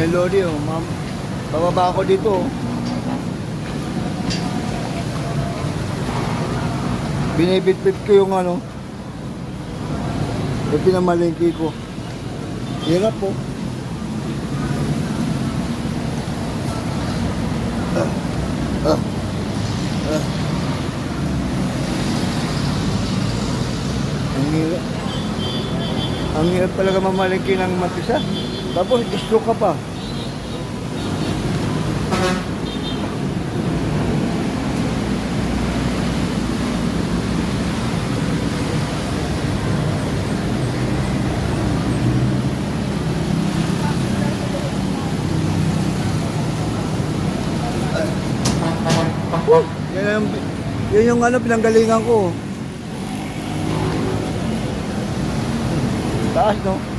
Ay, Lodi, oh, ma'am. Bababa ako dito, oh. Binibit-bit ko yung ano, yung pinamalingki ko. Hirap po. Ang hirap. Ang hirap talaga mamalingki ng matisa. Tapos stroke ka pa. Yan yung ano, pinanggalingan ko. Taas, no?